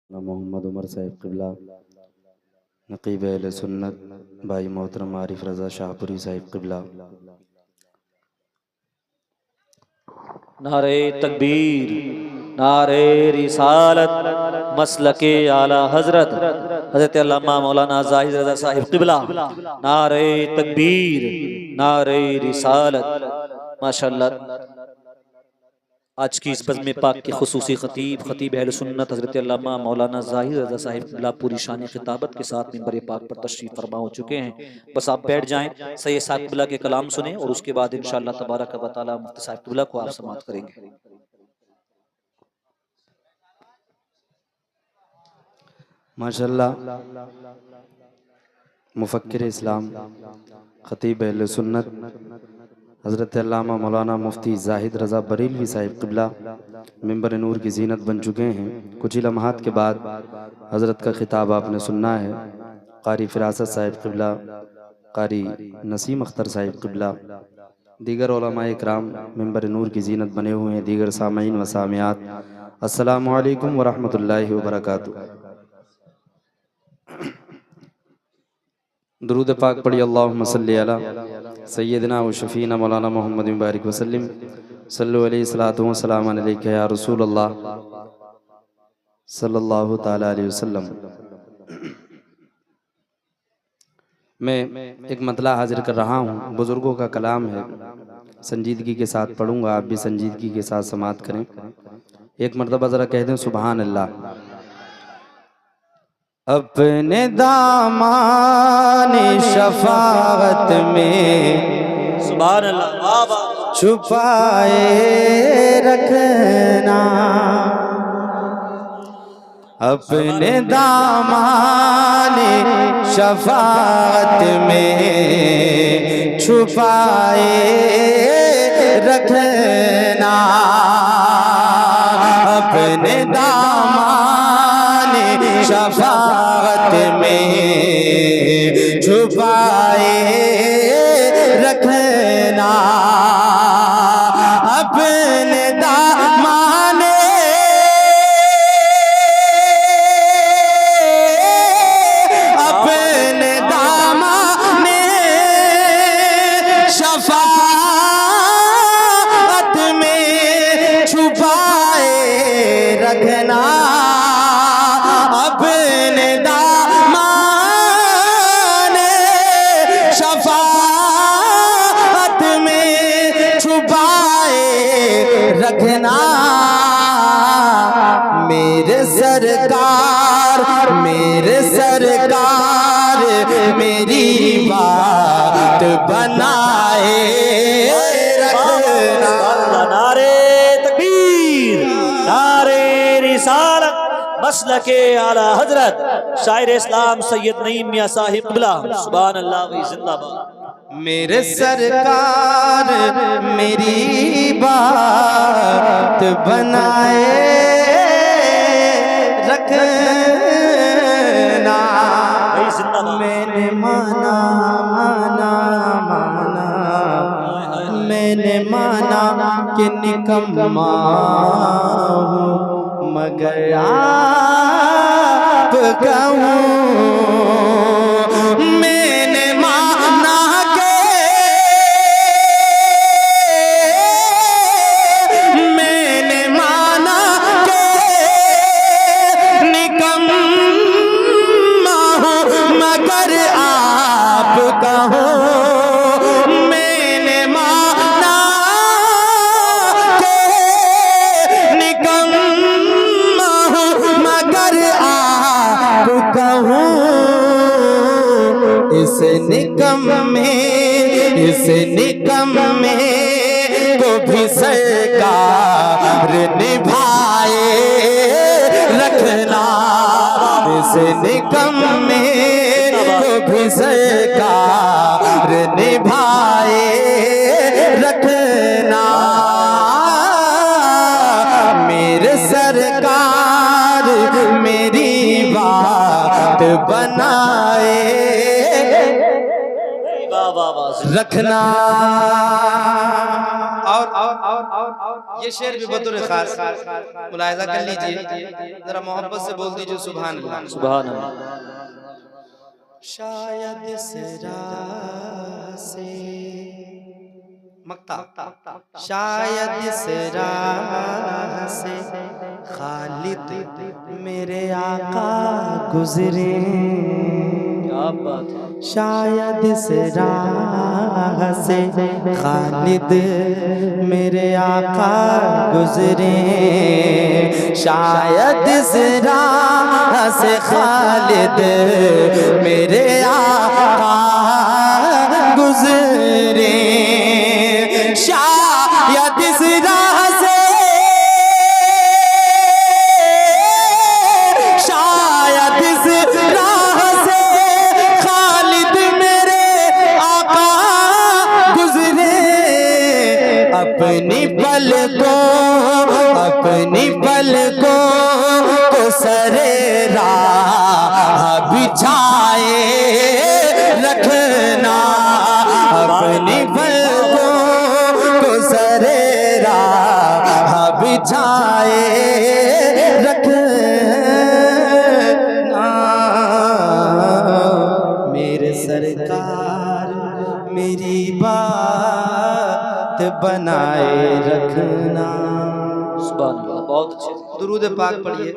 मोहम्मद उमर साहिब क़िबला, नक़ीब अहले सुन्नत भाई मोहतरम आरिफ रज़ा शाहपुरी साहिब क़िबला। नारे तकबीर, नारे रिसालत, मसलके आला हजरत हजरत अल्लामा मौलाना जाहिद रज़ा साहिब क़िबला। नारे तकबीर, नारे रिसालत। माशाअल्लाह, आज की इस बज़्म पाक के खुसूसी खतीब अहले सुन्नत हज़रत अल्लामा मौलाना ज़ाहिद रज़ा साहिब क़िबला पूरी शान खिताबत के साथ मिंबर पाक पर तशरीफ़ फरमा हो चुके हैं। बस आप बैठ जाएं, सैयद साहिब क़िबला के कलाम सुने और उसके बाद इंशाअल्लाह तबारक व तआला मुफ्ती साहिब क़िबला को आप समाअत करेंगे। माशाअल्लाह, मुफ़क्किर इस्लाम खतीब अहले सुन्नत हज़रत अल्लामा मौलाना मुफ्ती ज़ाहिद रज़ा बरेलवी साहिब क़िबला मिंबर नूर की ज़ीनत बन चुके हैं। कुछ ही लम्हात के बाद हज़रत का ख़िताब आपने सुनना है। क़ारी फ़िरासत साहिब क़िबला, क़ारी नसीम अख्तर साहिब क़िबला, दीगर उलमाए इकराम मिंबर नूर की ज़ीनत बने हुए हैं, दीगर सामईन व सामियात, अस्सलामु अलैकुम व रहमतुल्लाहि व बरकातुहू। दुरूद पाक पढ़ी, अल्लाहुम्मा सल्ली अला सय्यदना व शफ़ीना मौलाना मोहम्मद मुबारक वसल्लम सल्लु अलैहि सलातु व सलाम अलैका या रसूल अल्लाह सल्लल्लाहु ताला अलैहि वसल्लम। मैं एक मतला हाजिर कर रहा हूँ, बुजुर्गों का कलाम है, संजीदगी के साथ पढ़ूंगा, आप भी संजीदगी के साथ समाअत करें। एक मरतबा ज़रा कह दें सुबहान अल्लाह। अपने दामाने शफाअत में सुभान अल्लाह, छुपाए रखना, अपने दामाने शफाअत में छुपाए रखना, अपने दामाने शफाअत में छुपाए रखना, अपने दामाने अपने दामाने शफाअत में छुपाए रखना, अपने दामाने शफाअत में छुपाए रखना। मेरे सरकार मेरी बात बनाए रखना। नारे तकबीर, नारे रिसालत, मसलके आला हजरत शायर इस्लाम सैयद नईम मियां साहिब क़िबला। सुभान अल्लाह व जिंदाबाद। मेरे सरकार मेरी बात बनाए रखना। मैंने माना मैंने माना कि निकम्मा हूँ, मगर आप कहूँ। मैंने माना के निकम्मा हूँ, मगर आप कहो। मैंने माना के निकम्मा हूँ, मगर आप कहो। इस निकम्मे को भी सरकार निभाए रखना, इस निकम्मे को भी सरकार निभाए रखना। मेरे सरकार मेरी बात बनाए रखना। और ये शेर भी बतौर खास मुलाहिजा कर लीजिए, जरा मोहब्बत से बोल दीजिए सुभान अल्लाह। सुभान अल्लाह। शायद इस राह से मक्ता, शायद इस राह से खालिद मेरे आका गुजरे, क्या बात है। शायद इस राह से खालिद मेरे आका गुजरे, शायद इस राह से खालिद मेरे आका गुजरे, शायद इस राह से, शायद इस राह से खालिद मेरे आका गुजरे, अपनी पलकों को सरे राह बिछाए रखना, अपनी पलकों को सरे राह बिछाए रखना, मेरे सरकार मेरी बात बनाए रखना। सुभान अल्लाह। बहुत अच्छे। दुरूद पाक पढ़िए।